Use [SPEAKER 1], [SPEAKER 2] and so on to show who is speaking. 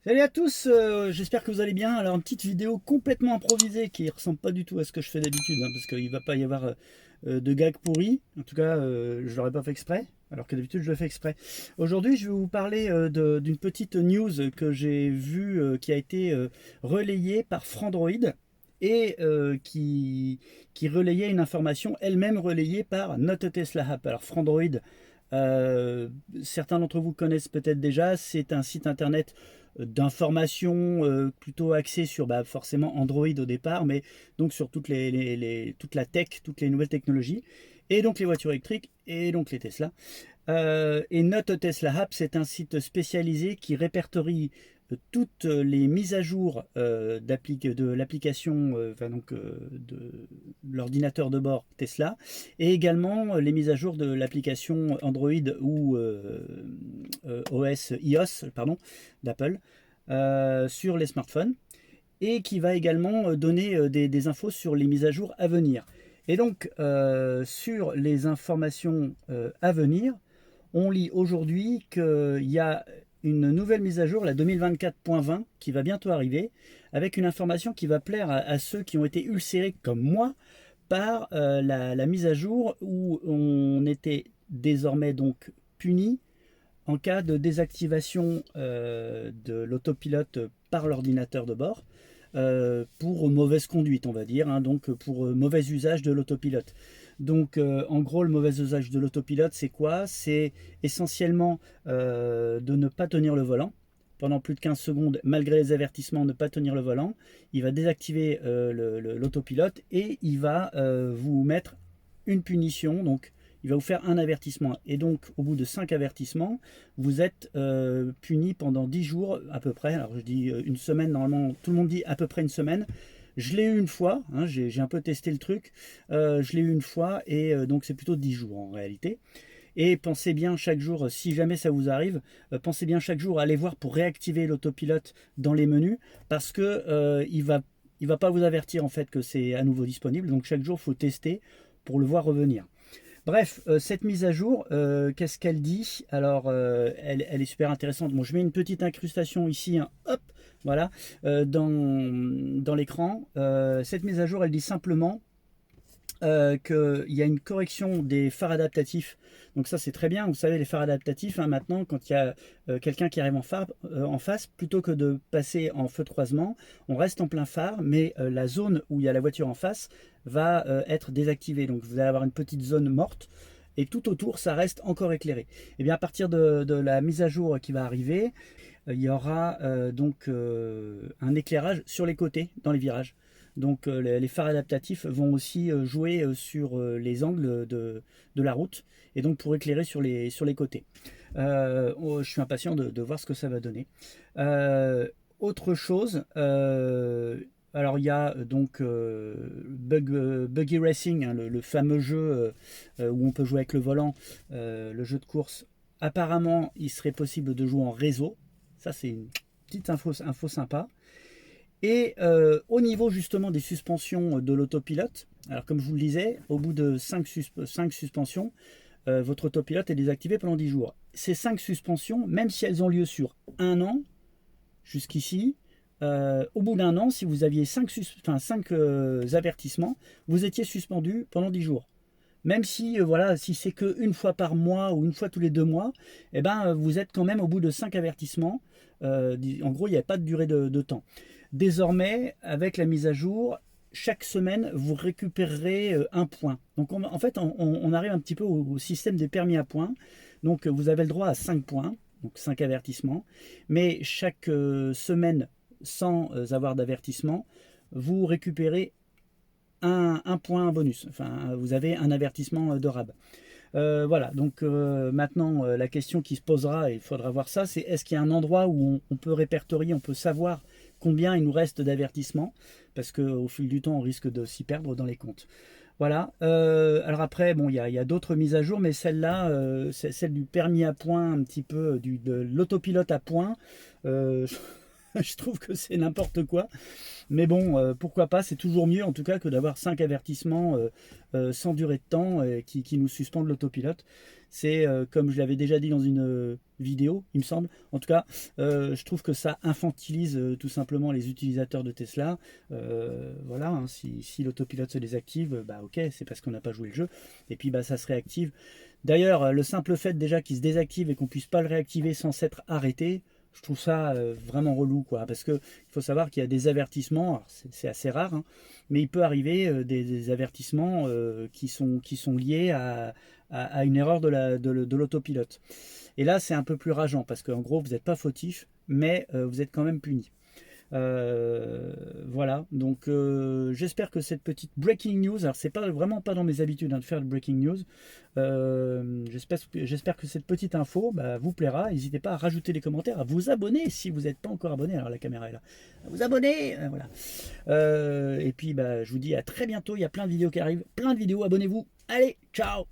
[SPEAKER 1] Salut à tous, j'espère que vous allez bien. Alors une petite vidéo complètement improvisée qui ressemble pas du tout à ce que je fais d'habitude, hein, parce qu'il va pas y avoir de gags pourris. En tout cas, je l'aurais pas fait exprès, alors que d'habitude je le fais exprès. Aujourd'hui, je vais vous parler d'une petite news que j'ai vue, qui a été relayée par Frandroid et qui relayait une information elle-même relayée par Not a Tesla App. Alors Frandroid, euh, certains d'entre vous connaissent peut-être déjà, c'est un site internet d'information plutôt axé sur forcément Android au départ, mais donc sur toute la tech, toutes les nouvelles technologies, et donc les voitures électriques, et donc les Tesla. Et Not a Tesla App, c'est un site spécialisé qui répertorie toutes les mises à jour de l'application, de l'ordinateur de bord Tesla, et également les mises à jour de l'application Android ou OS iOS, pardon, d'Apple, sur les smartphones, et qui va également donner des infos sur les mises à jour à venir. Et donc, sur les informations à venir, on lit aujourd'hui qu'il y a une nouvelle mise à jour, la 2024.20, qui va bientôt arriver, avec une information qui va plaire à ceux qui ont été ulcérés comme moi par la mise à jour où on était désormais donc puni en cas de désactivation de l'autopilote par l'ordinateur de bord, pour mauvaise conduite, on va dire, hein, donc pour mauvais usage de l'autopilote. Donc en gros, le mauvais usage de l'autopilote, c'est quoi? C'est essentiellement de ne pas tenir le volant pendant plus de 15 secondes, malgré les avertissements, ne pas tenir le volant. Il va désactiver l'autopilote et il va vous mettre une punition. Donc il va vous faire un avertissement. Et donc, au bout de 5 avertissements, vous êtes puni pendant 10 jours à peu près. Alors, je dis une semaine, normalement, tout le monde dit à peu près une semaine. Je l'ai eu une fois, hein, j'ai un peu testé le truc. Je l'ai eu une fois et donc c'est plutôt 10 jours en réalité. Et pensez bien chaque jour, si jamais ça vous arrive, pensez bien chaque jour à aller voir pour réactiver l'autopilote dans les menus parce que il va pas vous avertir en fait que c'est à nouveau disponible. Donc chaque jour, il faut tester pour le voir revenir. Bref, cette mise à jour, qu'est-ce qu'elle dit? Alors, elle est super intéressante. Bon, je mets une petite incrustation ici, hein, hop, voilà, dans l'écran. Cette mise à jour, elle dit simplement qu'il y a une correction des phares adaptatifs. Donc ça c'est très bien, vous savez les phares adaptatifs, hein, maintenant quand il y a quelqu'un qui arrive en face, plutôt que de passer en feu de croisement, on reste en plein phare, mais la zone où il y a la voiture en face va être désactivée. Donc vous allez avoir une petite zone morte et tout autour ça reste encore éclairé. Et bien à partir de la mise à jour qui va arriver, il y aura un éclairage sur les côtés dans les virages. Donc les phares adaptatifs vont aussi jouer sur les angles de la route et donc pour éclairer sur les côtés. Je suis impatient de voir ce que ça va donner. Autre chose, alors il y a donc Buggy Racing, hein, le fameux jeu où on peut jouer avec le volant, le jeu de course. Apparemment, il serait possible de jouer en réseau. Ça, c'est une petite info sympa. Et au niveau justement des suspensions de l'autopilote, alors comme je vous le disais, au bout de 5 suspensions, votre autopilote est désactivé pendant 10 jours. Ces 5 suspensions, même si elles ont lieu sur un an, jusqu'ici, au bout d'un an, si vous aviez 5 avertissements, vous étiez suspendu pendant 10 jours. Même si voilà, si c'est qu'une fois par mois ou une fois tous les 2 mois, eh ben, vous êtes quand même au bout de 5 avertissements. En gros, il n'y a pas de durée de temps. Désormais, avec la mise à jour, chaque semaine, vous récupérerez un point. Donc en fait, on arrive un petit peu au système des permis à points. Donc vous avez le droit à 5 points, donc 5 avertissements. Mais chaque semaine, sans avoir d'avertissement, vous récupérez un point bonus. Enfin, vous avez un avertissement de rab. Voilà, donc maintenant la question qui se posera, et il faudra voir ça, c'est est-ce qu'il y a un endroit où on peut répertorier, on peut savoir combien il nous reste d'avertissements, parce qu'au fil du temps on risque de s'y perdre dans les comptes. Voilà, alors après, bon, il y a d'autres mises à jour, mais celle-là, c'est celle du permis à points, un petit peu, de l'autopilote à points. Euh, Je trouve que c'est n'importe quoi. Mais bon, pourquoi pas, c'est toujours mieux en tout cas que d'avoir 5 avertissements sans durée de temps qui nous suspendent l'autopilote. C'est comme je l'avais déjà dit dans une vidéo, il me semble. En tout cas, je trouve que ça infantilise tout simplement les utilisateurs de Tesla. Voilà, hein, si l'autopilote se désactive, bah ok, c'est parce qu'on n'a pas joué le jeu. Et puis bah, ça se réactive. D'ailleurs, le simple fait déjà qu'il se désactive et qu'on puisse pas le réactiver sans s'être arrêté, je trouve ça vraiment relou, quoi. Parce que il faut savoir qu'il y a des avertissements, c'est assez rare, hein, mais il peut arriver des avertissements qui sont liés à une erreur de l'autopilote. Et là, c'est un peu plus rageant parce qu'en gros, vous n'êtes pas fautif, mais vous êtes quand même puni. Voilà, donc j'espère que cette petite breaking news, alors c'est pas vraiment pas dans mes habitudes hein, de faire le breaking news, j'espère que cette petite info bah, vous plaira. N'hésitez pas à rajouter des commentaires, à vous abonner si vous n'êtes pas encore abonné, alors la caméra est là, à vous abonner, voilà. Et puis bah, je vous dis à très bientôt, il y a plein de vidéos qui arrivent, plein de vidéos, abonnez-vous, allez, ciao.